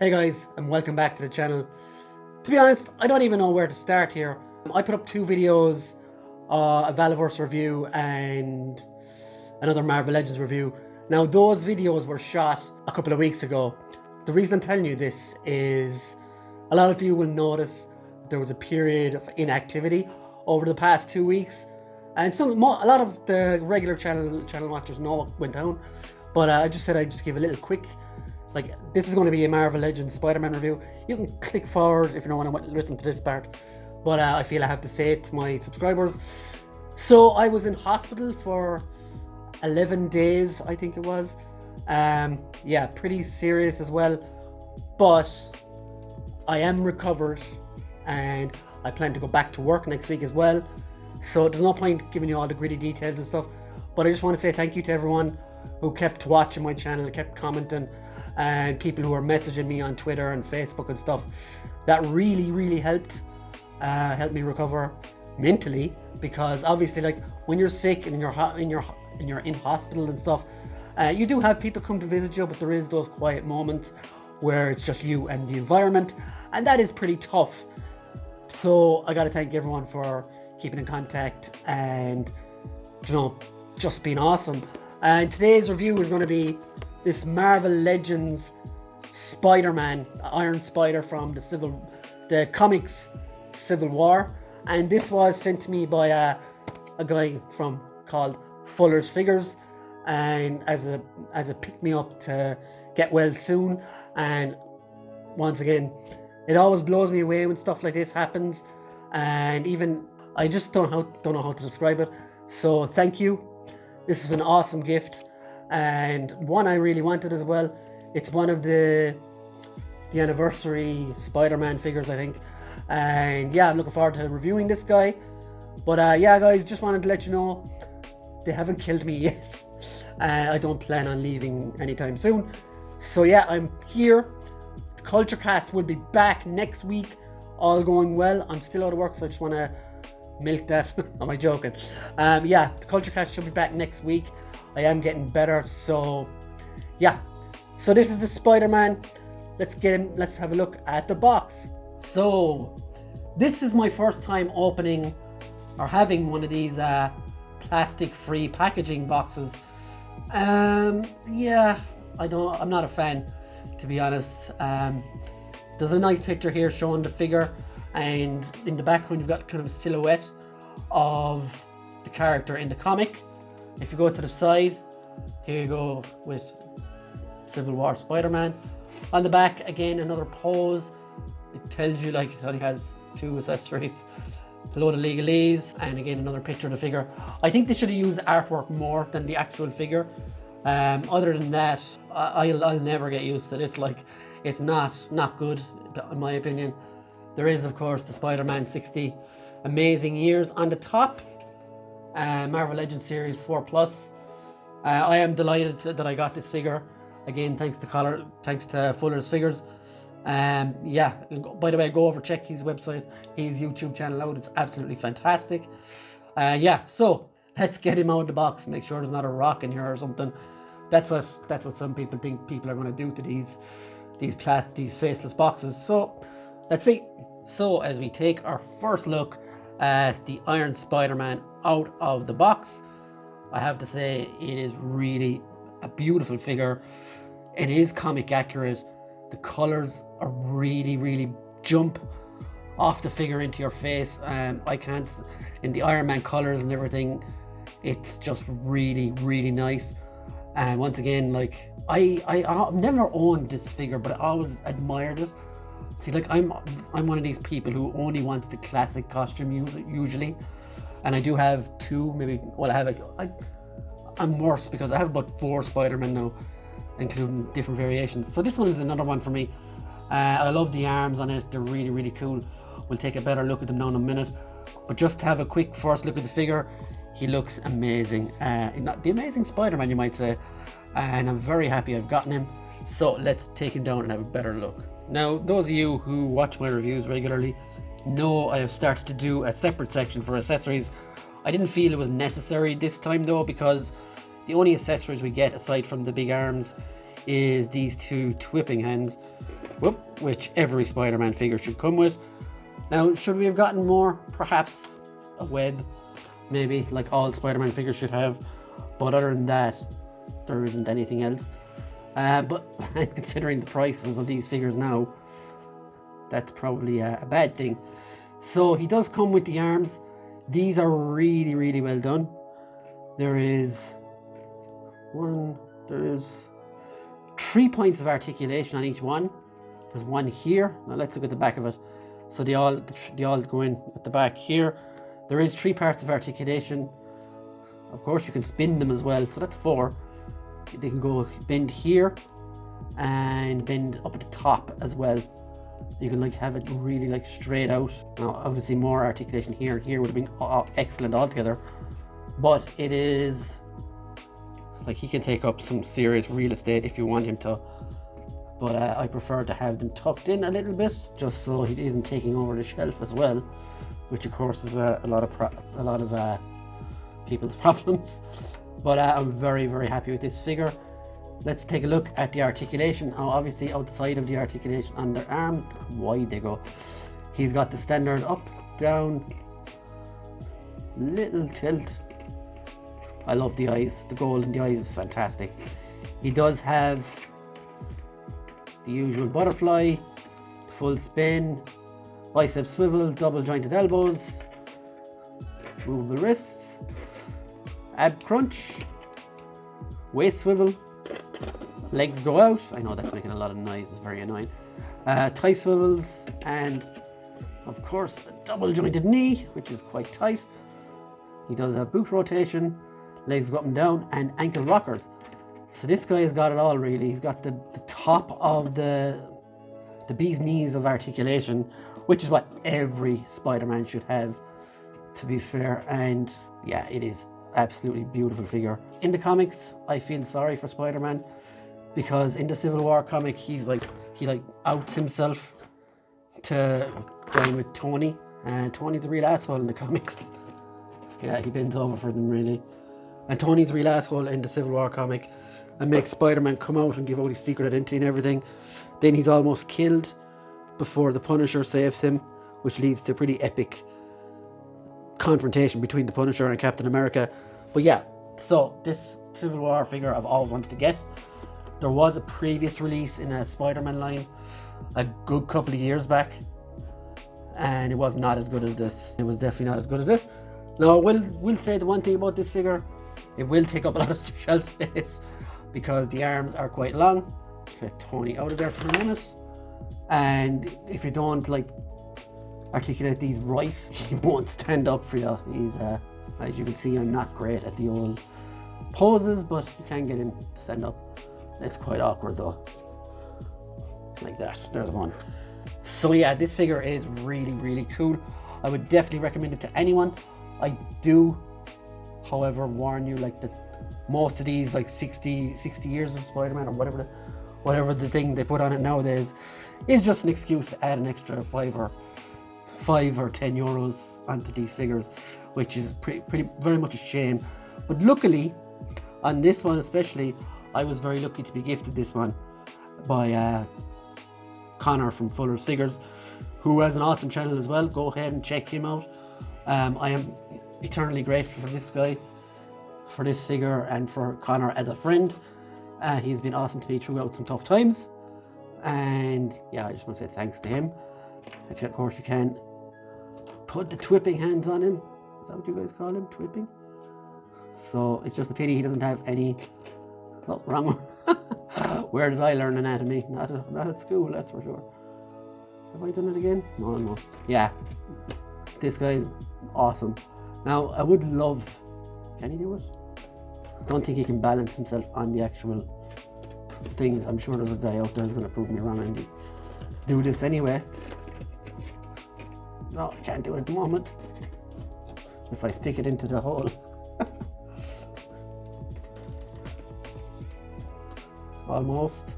Hey guys, and welcome back to the channel. To be honest, I don't even know where to start here. I put up two videos, a Valaverse review and another Marvel Legends review. Now those videos were shot a couple of weeks ago. The reason I'm telling you this is a lot of you will notice there was a period of inactivity over the past 2 weeks. And a lot of the regular channel watchers know what went down. But I just said I'd just give a little quick, this is going to be a Marvel Legends Spider-Man review. You can click forward if you don't want to listen to this part. But I feel I have to say it to my subscribers. So I was in hospital for 11 days, I think it was. Yeah, pretty serious as well. But I am recovered and I plan to go back to work next week as well. So there's no point giving you all the gritty details and stuff. But I just want to say thank you to everyone who kept watching my channel, kept commenting, and people who are messaging me on Twitter and Facebook and stuff. That really helped me recover mentally, because obviously when you're sick and you're in hospital and stuff, you do have people come to visit you, but there is those quiet moments where it's just you and the environment, and that is pretty tough. So I got to thank everyone for keeping in contact and, you know, just being awesome. And today's review is going to be this Marvel Legends Spider-Man, Iron Spider from the comics Civil War. And this was sent to me by a guy called Fuller's Figures, and as a pick-me-up to get well soon. And once again, it always blows me away when stuff like this happens, and even I just don't know how to describe it. So thank you. This is an awesome gift, and one I really wanted as well. It's one of the anniversary Spider-Man figures, I think. And yeah, I'm looking forward to reviewing this guy. But yeah guys, just wanted to let you know they haven't killed me yet. I don't plan on leaving anytime soon. So yeah, I'm here. The Culture Cast will be back next week, all going well. I'm still out of work, so I just want to milk that. Am I joking? Yeah, the Culture Cast should be back next week. I am getting better, so yeah. So this is the Spider-Man. Let's get him. Let's have a look at the box. So this is my first time opening or having one of these plastic-free packaging boxes. Yeah, I'm not a fan, to be honest. There's a nice picture here showing the figure, and in the background you've got kind of a silhouette of the character in the comic. If you go to the side, here you go with Civil War Spider-Man. On the back, again, another pose. It tells you it only has two accessories, a load of legalese, and again another picture of the figure. I think they should have used the artwork more than the actual figure. Other than that, I'll never get used to this. It's not good in my opinion. There is, of course, the Spider-Man 60 Amazing Years on the top, Marvel Legends Series 4+. I am delighted that I got this figure. Again, thanks to Fuller's Figures. Yeah, by the way, go over, check his website, his YouTube channel out. It's absolutely fantastic. Yeah, so let's get him out of the box. Make sure there's not a rock in here or something. That's what some people think people are going to do to these faceless boxes. So let's see. So as we take our first look at the Iron Spider-Man out of the box, I have to say it is really a beautiful figure. It is comic accurate. The colors are really jump off the figure into your face. I can't, in the Iron Man colors and everything, it's just really nice. And once again, I've never owned this figure, but I always admired it. See, I'm one of these people who only wants the classic costume usually, and I do have two, maybe. Well, I'm worse because I have about 4 Spider-Man now, including different variations. So this one is another one for me. I love the arms on it. They're really cool. We'll take a better look at them now in a minute. But just to have a quick first look at the figure, he looks amazing. The Amazing Spider-Man, you might say. And I'm very happy I've gotten him. So let's take him down and have a better look. Now, those of you who watch my reviews regularly know I have started to do a separate section for accessories. I didn't feel it was necessary this time though, because the only accessories we get aside from the big arms is these two whipping hands, which every Spider-Man figure should come with. Now, should we have gotten more? Perhaps a web, maybe, like all Spider-Man figures should have. But other than that, there isn't anything else. But considering the prices of these figures now, that's probably a bad thing. So he does come with the arms. These are really, really well done. There's 3 points of articulation on each one. There's one here. Now let's look at the back of it. So they all go in at the back here. There is 3 parts of articulation. Of course, you can spin them as well. So that's 4. They can go bend here and bend up at the top as well. You can like have it really like straight out. Now, obviously, more articulation here and here would have been excellent altogether. But it is like he can take up some serious real estate if you want him to. But I prefer to have them tucked in a little bit, just so he isn't taking over the shelf as well, which of course is a lot of people's problems. But I'm very, very happy with this figure. Let's take a look at the articulation. Now, obviously, outside of the articulation on their arms, look how wide they go. He's got the standard up, down, little tilt. I love the eyes. The gold in the eyes is fantastic. He does have the usual butterfly, full spin, bicep swivel, double jointed elbows, movable wrists, ab crunch, waist swivel, legs go out. I know that's making a lot of noise, it's very annoying. Thigh swivels, and of course a double jointed knee, which is quite tight. He does a boot rotation, legs go up and down, and ankle rockers. So this guy has got it all really. He's got the top of the bee's knees of articulation, which is what every Spider-Man should have, to be fair. And yeah, it is absolutely beautiful figure. In the comics, I feel sorry for Spider-Man, because in the Civil War comic, he outs himself to join with Tony, and Tony's the real asshole in the comics. Yeah, he bends over for them really. And Tony's the real asshole in the Civil War comic, and makes Spider-Man come out and give out his secret identity and everything. Then he's almost killed before the Punisher saves him, which leads to a pretty epic confrontation between the Punisher and Captain America. But yeah, so this Civil War figure I've always wanted to get. There was a previous release in a Spider-Man line a good couple of years back, and it was not as good as this. It was definitely not as good as this. Now, we'll say the one thing about this figure, it will take up a lot of shelf space because the arms are quite long. Let Tony out of there for a minute. And if you don't like articulate these right, he won't stand up for you. He's, as you can see, I'm not great at the old poses, but you can get him to stand up. It's quite awkward though. Like that, there's one. So yeah, this figure is really, really cool. I would definitely recommend it to anyone. I do, however, warn you, like that most of these like 60 years of Spider-Man, or whatever the thing they put on it nowadays, is just an excuse to add an extra 5 or 10 euros onto these figures, which is pretty very much a shame. But luckily, on this one especially, I was very lucky to be gifted this one by Connor from Fuller's Figures, who has an awesome channel as well. Go ahead and check him out. I am eternally grateful for this guy, for this figure, and for Connor as a friend. He's been awesome to me throughout some tough times, and yeah, I just want to say thanks to him. If you, of course you can put the twipping hands on him. Is that what you guys call him? Twipping? So it's just a pity he doesn't have any. Oh, wrong one. Where did I learn anatomy? Not at school, that's for sure. Have I done it again? No, almost. Yeah, this guy is awesome. Now, I would love... Can he do it? I don't think he can balance himself on the actual things. I'm sure there's a guy out there who's going to prove me wrong and do this anyway. No, I can't do it at the moment. If I stick it into the hole. Almost.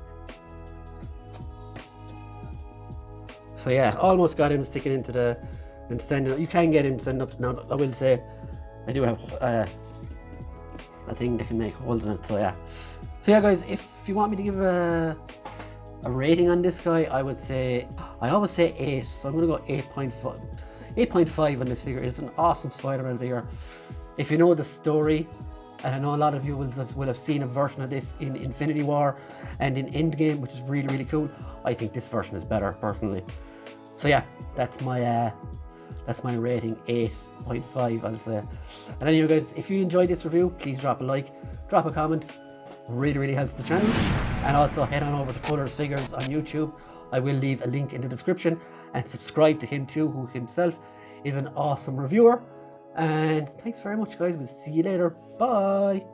So yeah, almost got him sticking into the and standing up. You can get him stand up. Now I will say I do have a thing that can make holes in it. So yeah guys, if you want me to give a a rating on this guy, I would say, I always say 8, so I'm going to go 8.5. 8.5 on this figure. It's an awesome Spider-Man figure. If you know the story, and I know a lot of you will have seen a version of this in Infinity War and in Endgame, which is really, really cool. I think this version is better, personally. So yeah, that's my rating, 8.5, I'll say. And anyway guys, if you enjoyed this review, please drop a like, drop a comment. Really, really helps the channel. And also head on over to Fuller's Figures on YouTube. I will leave a link in the description, and subscribe to him too, who himself is an awesome reviewer. And thanks very much guys, we'll see you later. Bye.